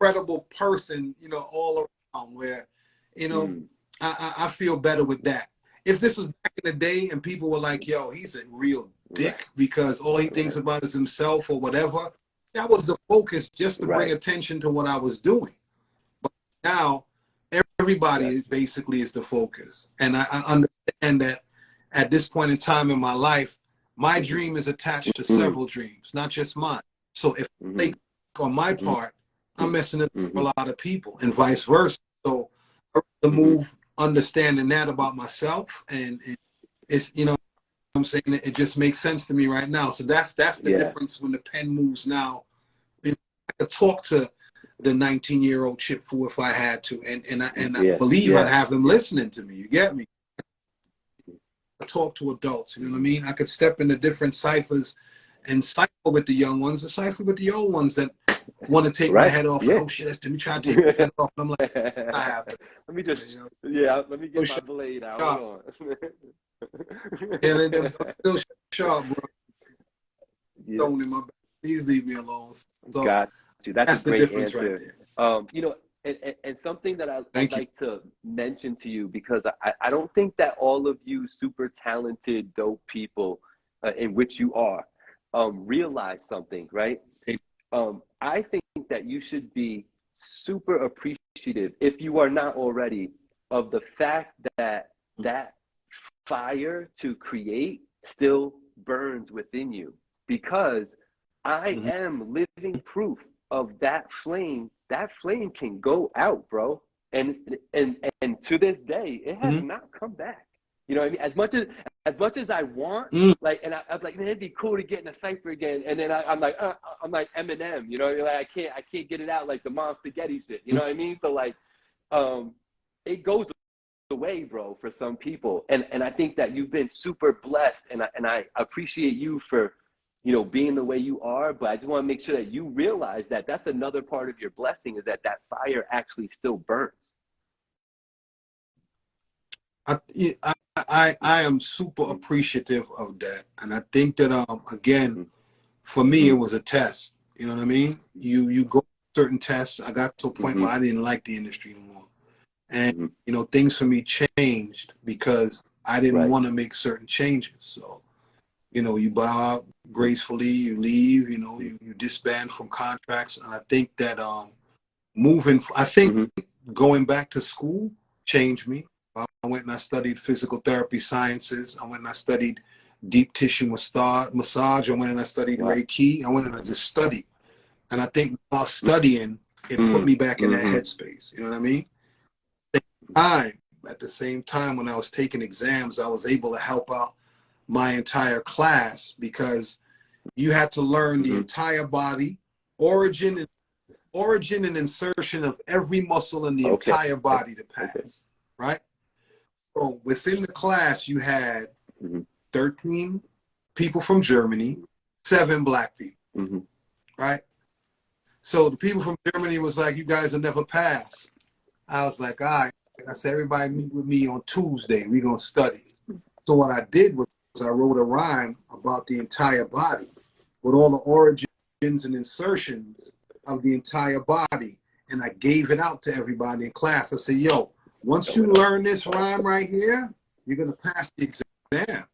Incredible person, you know, all around, where, you know, I feel better with that. If this was back in the day and people were like, yo, he's a real dick because all he thinks about is himself or whatever, that was the focus, just to bring attention to what I was doing. But now everybody basically is the focus. And I understand that at this point in time in my life, my dream is attached to several dreams, not just mine. So if I think on my part, I'm messing up a lot of people and vice versa. So the move, understanding that about myself, and it's, you know what I'm saying, it just makes sense to me right now. So that's the difference when the pen moves now. You know, I could talk to the 19-year-old Chip Fu if I had to, and I believe I'd have him listening to me. You get me? I talk to adults, you know what I mean? I could step into different ciphers and cipher with the young ones and cipher with the old ones that want to take my head off. Like, oh shit, let me try to take my head off. And I'm like, I have to. Let me just, let me get my blade out. Hold on. And them still sharp, bro. Don't in my back. Please leave me alone. So got you. That's a great answer. Right there. You know, and something that I'd like to mention to you, because I don't think that all of you super talented, dope people, in which you are, realize something, right? I think that you should be super appreciative, if you are not already, of the fact that that fire to create still burns within you, because I am living proof of that flame. That flame can go out, bro. And to this day, it has not come back. You know what I mean? As much as I want, like, and I'm like, man, it'd be cool to get in a cipher again. And then I'm like Eminem, you know, like I can't get it out like the Mom Spaghetti shit. You know what I mean? So like, it goes away, bro, for some people. And I think that you've been super blessed, and I appreciate you for, you know, being the way you are. But I just want to make sure that you realize that that's another part of your blessing, is that that fire actually still burns. I am super appreciative of that, and I think that again, Mm-hmm. for me it was a test. You know what I mean? You go certain tests. I got to a point where I didn't like the industry anymore, and you know, things for me changed because I didn't want to make certain changes. So, you know, you bow out gracefully, you leave, you know, you disband from contracts, and I think that I think going back to school changed me. I went and I studied physical therapy sciences. I went and I studied deep tissue massage. I went and I studied Reiki. I went and I just studied. And I think while studying, it put me back in that headspace. You know what I mean? At the same time, when I was taking exams, I was able to help out my entire class because you had to learn the entire body, origin and insertion of every muscle in the entire body to pass, right? So within the class, you had 13 people from Germany, 7 black people, right? So the people from Germany was like, you guys will never pass. I was like, all right. I said, everybody meet with me on Tuesday. We're going to study. So what I did was I wrote a rhyme about the entire body with all the origins and insertions of the entire body. And I gave it out to everybody in class. I said, yo, once you learn this rhyme right here, you're going to pass the exam.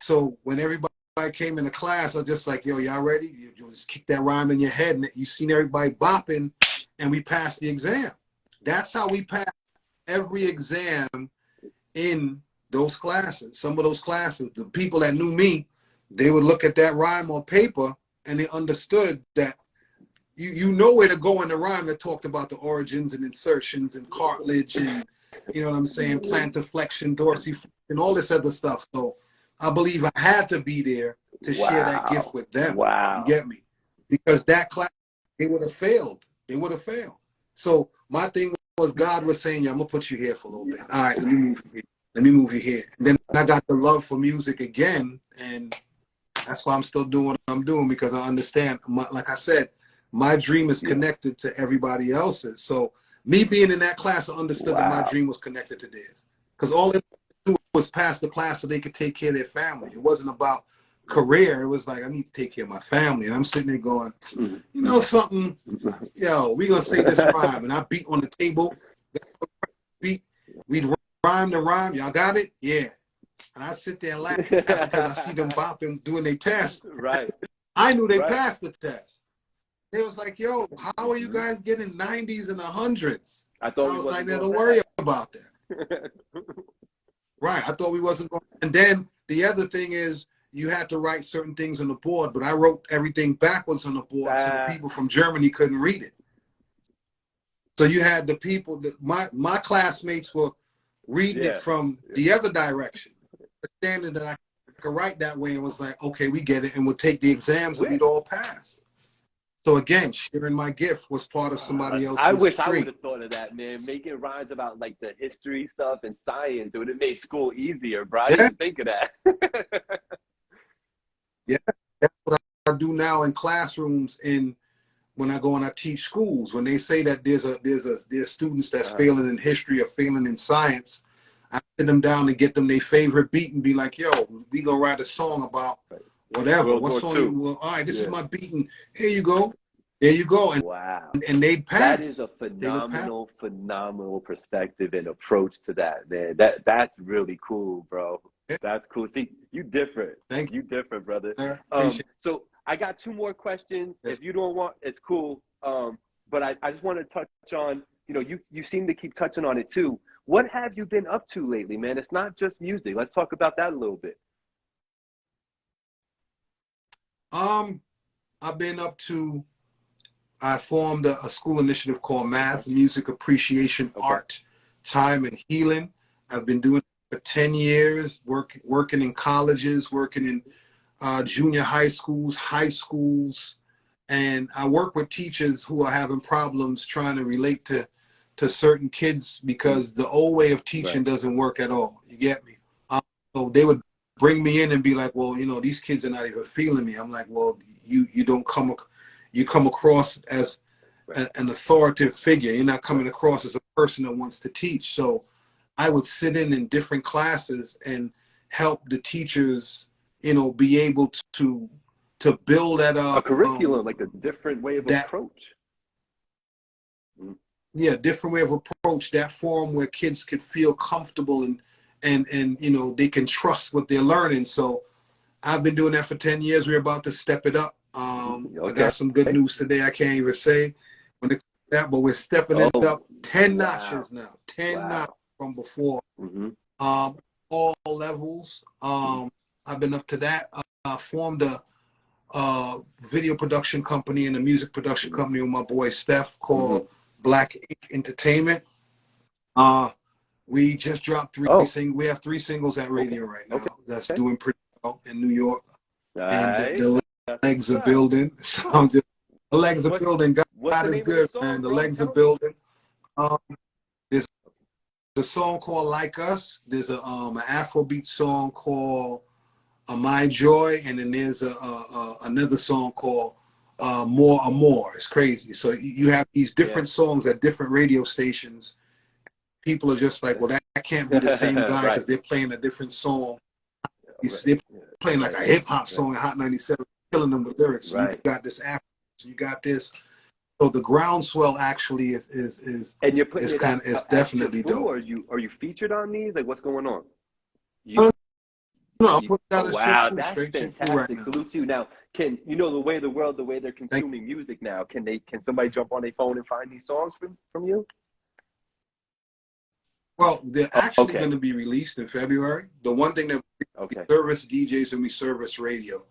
So when everybody came into class, I was just like, yo, y'all ready? You just kick that rhyme in your head, and you seen everybody bopping, and we passed the exam. That's how we passed every exam in those classes. Some of those classes, the people that knew me, they would look at that rhyme on paper, and they understood that you know where to go in the rhyme that talked about the origins and insertions and cartilage and, you know what I'm saying, plantar flexion, dorsiflexion, and all this other stuff. So I believe I had to be there to share that gift with them. You get me? Because that class, they would have failed. They would have failed. So my thing was, God was saying, yeah, I'm going to put you here for a little bit. All right, let me move you here. Let me move you here. And then I got the love for music again, and that's why I'm still doing what I'm doing, because I understand, like I said, my dream is connected to everybody else's. So me being in that class, I understood that my dream was connected to theirs. Because all they do was pass the class so they could take care of their family. It wasn't about career. It was like, I need to take care of my family. And I'm sitting there going, you know something? Yo, we going to say this rhyme. And I beat on the table. We'd rhyme the rhyme. Y'all got it? Yeah. And I sit there and laugh because I see them bopping doing their test. Right. I knew they passed the test. They was like, yo, how are you guys getting 90s and 100s? I was like, don't worry about that. Right. I thought we wasn't going. And then the other thing is, you had to write certain things on the board, but I wrote everything backwards on the board so the people from Germany couldn't read it. So you had the people that my classmates were reading it from the other direction, understanding that I could write that way, and was like, okay, we get it, and we'll take the exams and we'd all pass. So again, sharing my gift was part of somebody else's I wish dream. I would have thought of that, man. Making rhymes about like the history stuff and science, it would have made school easier, bro. I didn't think of that. Yeah, that's what I do now in classrooms. When I go and I teach schools, when they say that there's students that's failing in history or failing in science, I sit them down and get them their favorite beat and be like, yo, we gonna write a song about whatever. What song you will? All right, this is my beat, and here you go. There you go. And and they'd pass. That is a phenomenal perspective and approach to that, man. That's really cool, bro. Yeah. That's cool. See, you different. Thank you. You different, brother. So I got 2 more questions. Yes. If you don't want, it's cool. But I just want to touch on, you know, you seem to keep touching on it too. What have you been up to lately, man? It's not just music. Let's talk about that a little bit. I've been up to, I formed a school initiative called Math, Music Appreciation, Art, Time, and Healing. I've been doing it for 10 years, working in colleges, working in junior high schools, and I work with teachers who are having problems trying to relate to certain kids because the old way of teaching doesn't work at all. You get me? So they would bring me in and be like, well, you know, these kids are not even feeling me. I'm like, well, you don't come, you come across as an authoritative figure. You're not coming across as a person that wants to teach. So I would sit in different classes and help the teachers, you know, be able to build that a curriculum, like a different way of approach. Yeah, different way of approach, that forum where kids could feel comfortable and you know, they can trust what they're learning. So I've been doing that for 10 years. We're about to step it up. I got some good news today. I can't even say when it that, but we're stepping it up 10 notches now. 10 notches from before. All levels. I've been up to that. Formed a video production company and a music production company with my boy Steph called Black Ink Entertainment. We just dropped three singles. We have 3 singles at radio right now. That's doing pretty well in New York. And the legs are building. So I'm just, the legs are building. God is good, man. The legs are building. There's a song called Like Us. There's an Afrobeat song called My Joy, and then there's another song called More Amor. It's crazy. So you have these different songs at different radio stations. People are just like, well, that can't be the same guy because they're playing a different song. They're playing like a hip hop song at Hot 97, killing them with lyrics. So you got this Afro, you got this. So the groundswell actually is and you're putting it's definitely dope. Are you featured on these? Like, what's going on? No, I'm putting out that's fantastic. Right now. Salute to you. Now, can you know the way they're consuming music now? Can somebody jump on their phone and find these songs from you? Well, they're actually going to be released in February. The one thing that we service DJs and we service radio,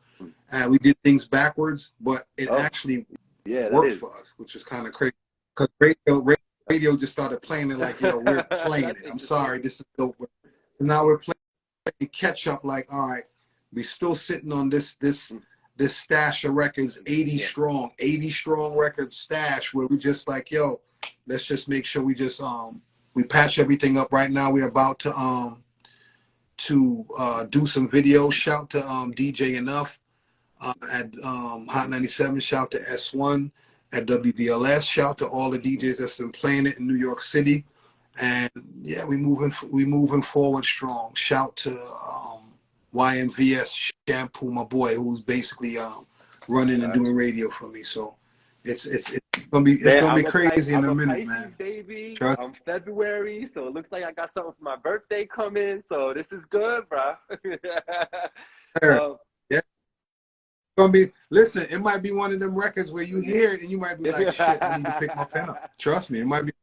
and we did things backwards, but it actually worked for us, which is kind of crazy because radio just started playing it like, yo, we're playing it. I'm sorry, this is dope. Now we're playing catch up. Like, all right, we still sitting on this stash of records, 80 strong record stash, where we just like, yo, let's just make sure we just we patch everything up right now. We're about to do some videos. Shout to DJ Enough at Hot 97. Shout to S1 at WBLS. Shout to all the DJs that's been playing it in New York City. And yeah, we moving forward strong. Shout to YMVS Shampoo, my boy, who's basically running and doing radio for me. So it's gonna be crazy in a minute, man. Baby, I'm February, so it looks like I got something for my birthday coming. So this is good, bro. Yeah, gonna be. Listen, it might be one of them records where you hear it and you might be like, "Shit, I need to pick my pen up." Trust me, it might be.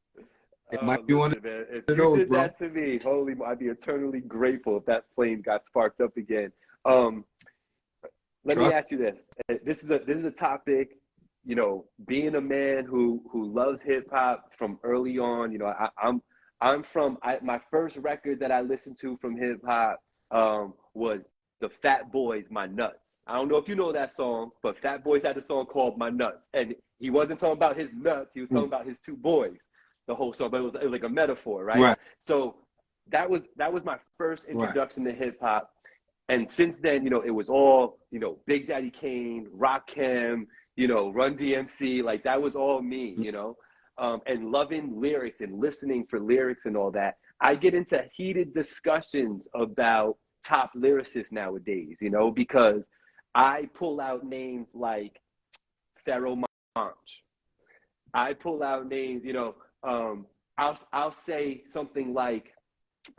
It might be one of those, if you did that to me, holy, I'd be eternally grateful if that flame got sparked up again. Let me ask you this. This is a topic. You know, being a man who loves hip hop from early on, you know, my first record that I listened to from hip hop was the Fat Boys, My Nuts. I don't know if you know that song, but Fat Boys had a song called My Nuts, and he wasn't talking about his nuts; he was talking about his 2 boys. The whole song, but it was like a metaphor, right? So that was my first introduction to hip hop, and since then, you know, it was all, you know, Big Daddy Kane, Rakim, you know, Run DMC, like that was all me, you know, and loving lyrics and listening for lyrics and all that. I get into heated discussions about top lyricists nowadays, you know, because I pull out names like Pharoah Monch. I pull out names, you know, I'll say something like,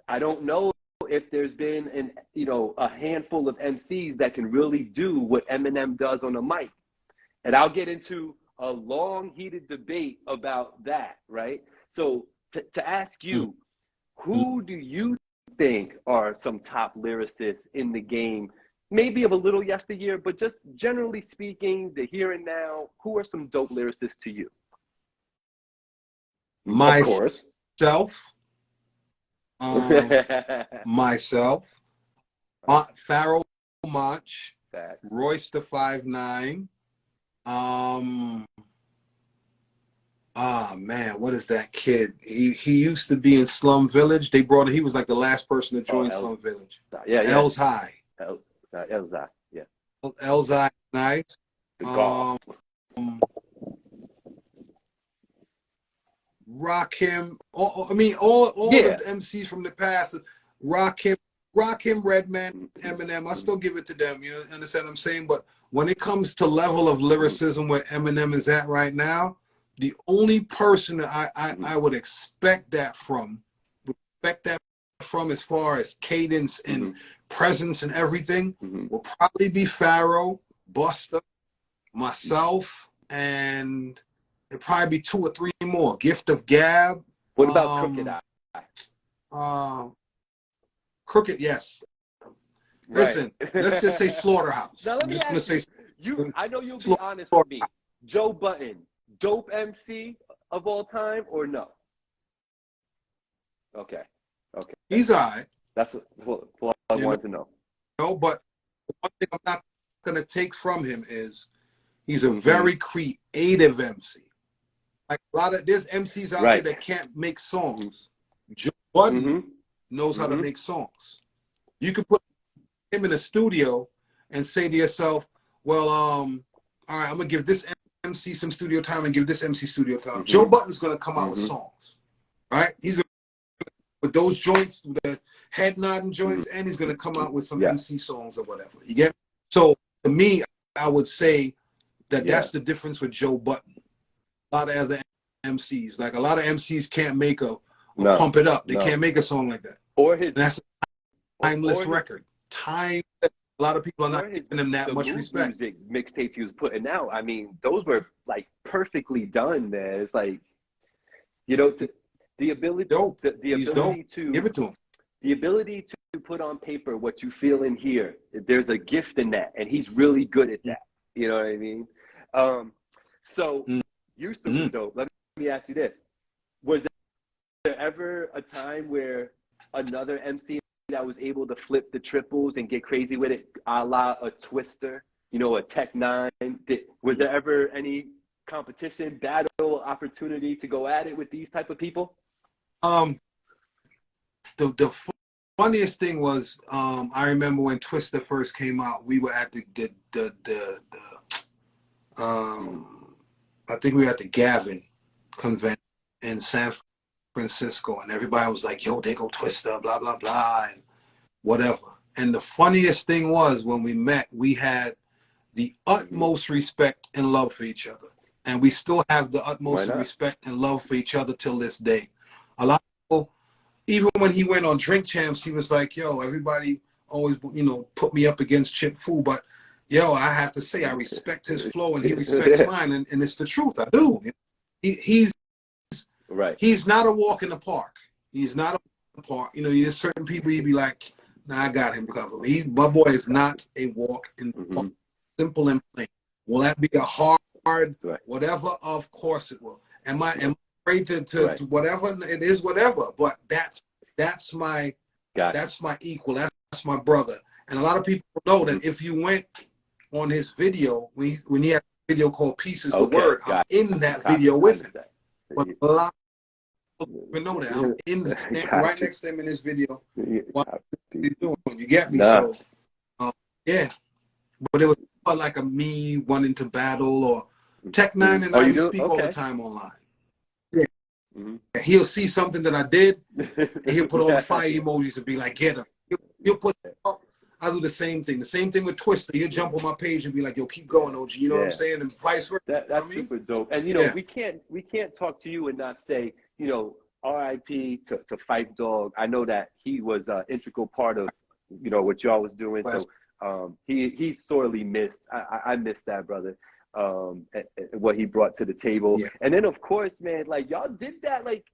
I don't know if there's been a handful of MCs that can really do what Eminem does on a mic. And I'll get into a long, heated debate about that, right? So to ask you, who do you think are some top lyricists in the game? Maybe of a little yesteryear, but just generally speaking, the here and now, who are some dope lyricists to you? Myself, Pharoah Monch, Royce the 5'9". Man, what is that kid? He used to be in Slum Village. They brought him. He was like the last person to join Slum Village. L's High. Elzai, yeah. Elzai, nice. The golf. Rakim, all Yeah. the MCs from the past, Rakim, Redman, Eminem, I still give it to them. You understand what I'm saying? But when it comes to level of lyricism where Eminem is at right now, the only person that I would expect that from as far as cadence and presence and everything will probably be Pharaoh, Busta, myself, and it'd probably be 2 or 3 more. Gift of Gab. What about Crooked Eye? Crooked, yes. Listen, let's just say Slaughterhouse. Now let me ask you. I know you'll be honest with me. Joe Budden, dope MC of all time or no? Okay. He's all right. That's what I wanted to know. No, but one thing I'm not going to take from him is he's a very creative MC. Like a lot of there's MCs out there that can't make songs. Joe Budden knows how to make songs. You could put him in a studio and say to yourself, well, all right, I'm gonna give this MC some studio time and give this MC studio time. Joe Budden's gonna come out with songs, right? He's gonna with those joints, the head nodding joints, and he's gonna come out with some MC songs or whatever. You get me? So to me, I would say that that's the difference with Joe Budden. A lot of other MCs, like a lot of MCs can't make a pump it up. They can't make a song like that. Or his that's a timeless record. Timeless. A lot of people are not giving him that much respect. Music mixtapes he was putting out, I mean, those were like perfectly done, man. It's like, you know, the ability, the ability to give it to him. The ability to put on paper what you feel in here. There's a gift in that, and he's really good at that. You know what I mean? So you super dope. Let me ask you this: was there ever a time where another MC that was able to flip the triples and get crazy with it, a la a Twister, you know, a Tech 9? Was there ever any competition, battle, opportunity to go at it with these type of people? The funniest thing was, I remember when Twister first came out, we were at I think we were at the Gavin convention in San Francisco, and everybody was like, yo, they go Twister, blah, blah, blah, and whatever. And the funniest thing was when we met, we had the utmost respect and love for each other. And we still have the utmost respect and love for each other till this day. A lot of people, even when he went on Drink Champs, he was like, yo, everybody always, you know, put me up against Chip Fu, but yo, I have to say, I respect his flow and he respects mine. And it's the truth. I do. He's not a walk in the park. He's not a walk in the park. You know, there's certain people you'd be like, nah, I got him covered. My boy is not a walk in the park. Simple and plain. Will that be a hard whatever? Of course it will. Am I afraid to whatever? It is whatever. But that's my equal. That's my brother. And a lot of people know that if you went on his video, when he had a video called Peace is the Word, I'm in that video with him. But a lot of people even know that. I'm in the right next to him in this video. What you doing? You get me? So, yeah. But it was like a me wanting to battle or Tech 9 and I speak all the time online. Yeah. He'll see something that I did, and he'll put all the fire emojis and be like, get him. He'll put up. I do the same thing. The same thing with Twister. He'll jump on my page and be like, yo, keep going, OG. You know what I'm saying? And vice versa. That's super dope. And, you know, we can't talk to you and not say, you know, RIP to Phife Dawg. I know that he was an integral part of, you know, what y'all was doing. So he's sorely missed. I miss that, brother. What he brought to the table. Yeah. And then, of course, man, like, y'all did that, like,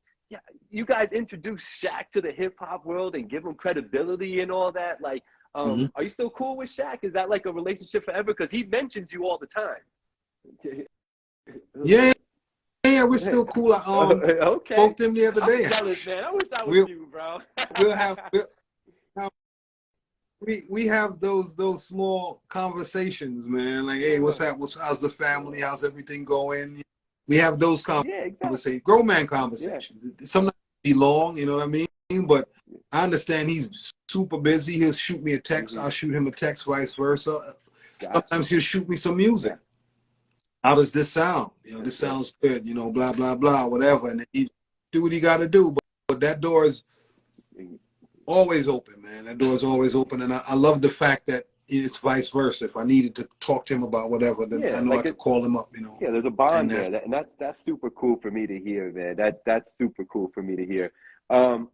you guys introduced Shaq to the hip-hop world and give him credibility and all that. Like, are you still cool with Shaq? Is that like a relationship forever? Because he mentions you all the time. Yeah, we're still cool. I spoke to him the other day. I'm jealous, man. I wish I was you, bro. We have those small conversations, man. Like, hey, what's up? How's the family? How's everything going? We have those conversations, grown man conversations. Sometimes be long, you know what I mean? But I understand he's super busy, he'll shoot me a text. I'll shoot him a text, vice versa. Sometimes he'll shoot me some music. How does this sound? You know, this sounds good, you know, blah, blah, blah, whatever. And he do what he got to do. But that door is always open, man. That door is always open. And I love the fact that it's vice versa. If I needed to talk to him about whatever, then I know I could call him up, you know. Yeah, there's a bond there. And that's super cool for me to hear, man. That's super cool for me to hear. I'll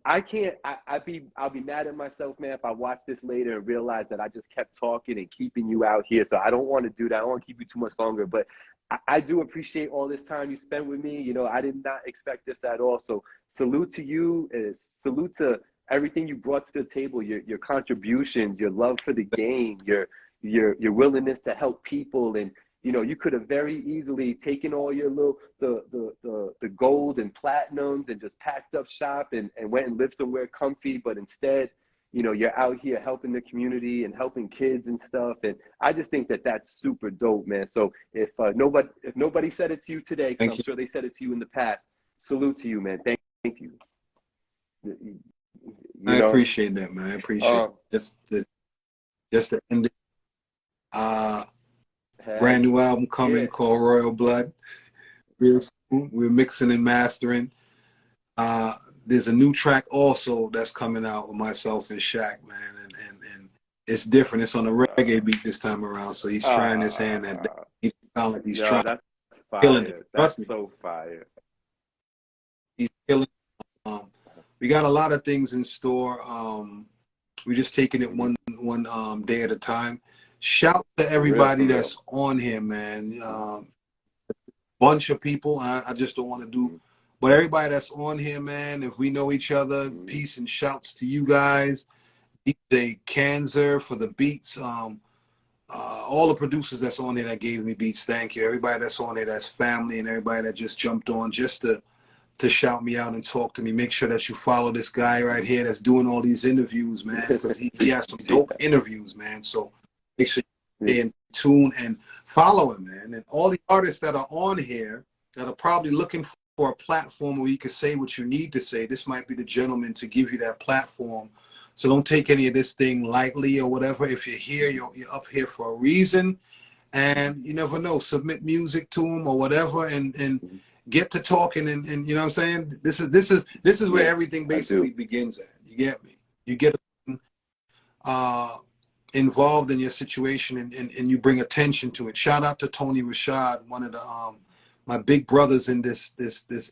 be mad at myself, man, if I watch this later and realize that I just kept talking and keeping you out here. So I don't want to do that. I don't want to keep you too much longer, but I do appreciate all this time you spent with me. You know, I did not expect this at all. So salute to you. Salute to everything you brought to the table, your contributions, your love for the game, your willingness to help people. And, you know, you could have very easily taken all your the gold and platinums and just packed up shop and went and lived somewhere comfy. But instead, you know, you're out here helping the community and helping kids and stuff. And I just think that that's super dope, man. So if nobody said it to you today, because I'm sure they said it to you in the past, salute to you, man. Thank you. I appreciate that, man. I appreciate it. Just to end it. Brand new album coming called Royal Blood. We're mixing and mastering. There's a new track also that's coming out with myself and Shaq, man, and it's different. It's on a reggae beat this time around, so he's trying his hand at that. He sound like he's trying. That's fire. Killing it. Trust me. So fire. He's killing it. We got a lot of things in store. We're just taking it one day at a time. Shout to everybody that's on here, man. Bunch of people. I just don't want to do. But everybody that's on here, man, if we know each other, peace and shouts to you guys. DJ Kanzer for the beats. All the producers that's on here that gave me beats, thank you. Everybody that's on here that's family, and everybody that just jumped on just to shout me out and talk to me. Make sure that you follow this guy right here that's doing all these interviews, man, because he has some dope interviews, man. So make sure you stay in tune and follow him, man. And all the artists that are on here that are probably looking for a platform where you can say what you need to say, this might be the gentleman to give you that platform. So don't take any of this thing lightly or whatever. If you're here, you're up here for a reason, and you never know. Submit music to him or whatever, and get to talking, and you know what I'm saying. This is where everything basically begins at. You get me? You get involved in your situation, and you bring attention to it. Shout out to Tony Rashad, one of the my big brothers in this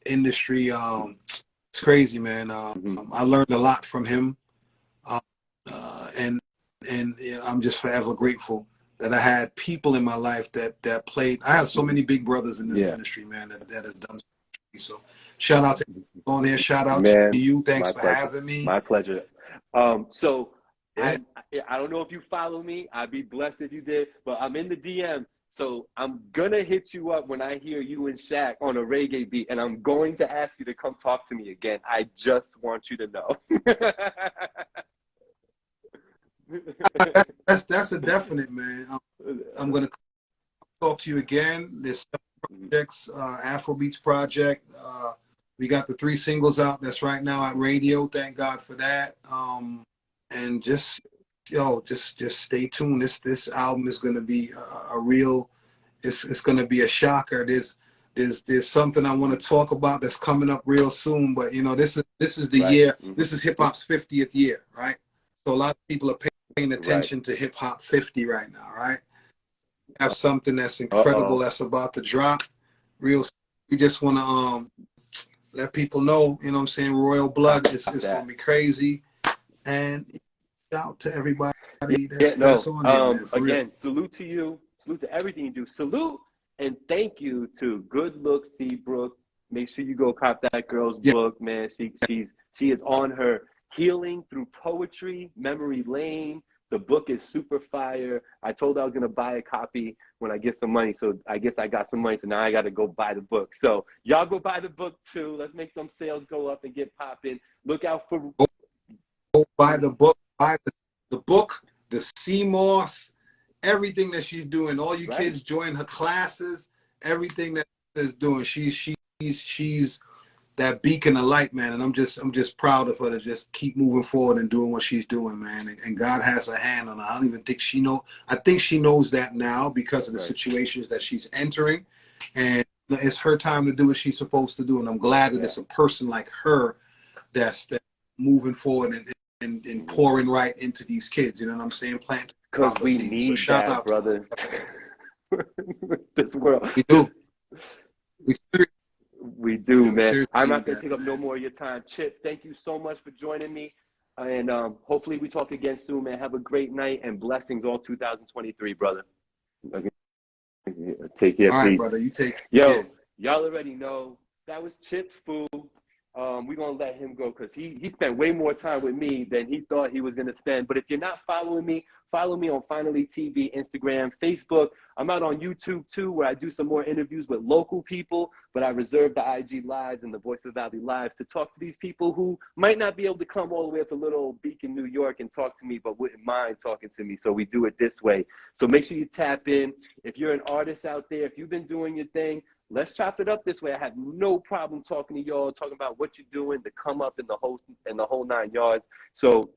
industry. It's crazy, man. I learned a lot from him, and I'm just forever grateful that I had people in my life that played. I have so many big brothers in this industry, man, that has done something. So shout out to on here. Shout out to you. Thanks for having me. My pleasure. So I don't know if you follow me. I'd be blessed if you did, but I'm in the DM. So I'm gonna hit you up when I hear you and Shaq on a reggae beat, and I'm going to ask you to come talk to me again. I just want you to know. That's a definite, man. I'm gonna talk to you again. There's projects, Afrobeats project. We got the 3 singles out. That's right now at radio. Thank God for that. And just stay tuned. This album is gonna be a real. It's gonna be a shocker. There's something I want to talk about that's coming up real soon. But you know, this is the year. This is hip hop's 50th year, right? So a lot of people are paying attention to hip hop 50 right now, right? We have something that's incredible that's about to drop. Real. We just want to let people know. You know what I'm saying? Royal Blood is gonna be crazy. And out to everybody that's on here, man, again, salute to you. Salute to everything you do. Salute and thank you to Good Look Seabrook. Make sure you go cop that girl's book, man. She is on her healing through poetry, memory lane. The book is super fire. I told her I was gonna buy a copy when I get some money. So I guess I got some money. So now I got to go buy the book. So y'all go buy the book too. Let's make them sales go up and get popping. Look out for. Go buy the book. Buy the book. The CMOS. Everything that she's doing. All you kids join her classes. Everything that she's doing. She's that beacon of light, man. And I'm just proud of her to just keep moving forward and doing what she's doing, man. And God has a hand on her. I don't even think she know. I think she knows that now because of the situations that she's entering, and it's her time to do what she's supposed to do. And I'm glad that it's a person like her that's moving forward and pouring right into these kids. You know what I'm saying? Plant because we need so shout that, out, brother. This world. We do. We do, man. I'm not going to take up no more of your time. Chip, thank you so much for joining me. And hopefully we talk again soon, man. Have a great night and blessings all 2023, brother. Okay. Take care, all right, peace. Brother. You take care. Yo, y'all already know that was Chip Fu. We're going to let him go because he spent way more time with me than he thought he was going to spend. But if you're not following me, follow me on Finally TV, Instagram, Facebook. I'm out on YouTube too, where I do some more interviews with local people, but I reserve the IG Lives and the Voice of the Valley Lives to talk to these people who might not be able to come all the way up to Little Beacon, New York and talk to me, but wouldn't mind talking to me. So we do it this way. So make sure you tap in. If you're an artist out there, if you've been doing your thing, let's chop it up this way. I have no problem talking to y'all, talking about what you're doing, the come up and the whole 9 yards. So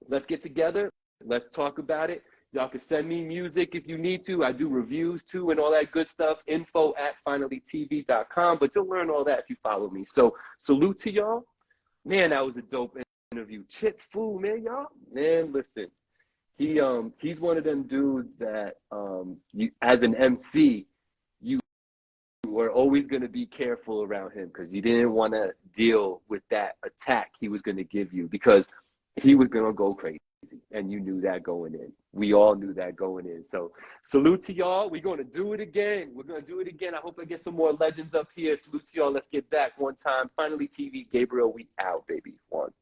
let's get together. Let's talk about it. Y'all can send me music if you need to. I do reviews too and all that good stuff. info@finallytv.com. But you'll learn all that if you follow me. So salute to y'all. Man, that was a dope interview. Chip Fu, man, y'all. Man, listen. He's one of them dudes that as an MC, we're always going to be careful around him because you didn't want to deal with that attack he was going to give you because he was going to go crazy. And you knew that going in. We all knew that going in. So salute to y'all. We're going to do it again. We're going to do it again. I hope I get some more legends up here. Salute to y'all. Let's get back one time. Finally TV, Gabriel, we out, baby. One.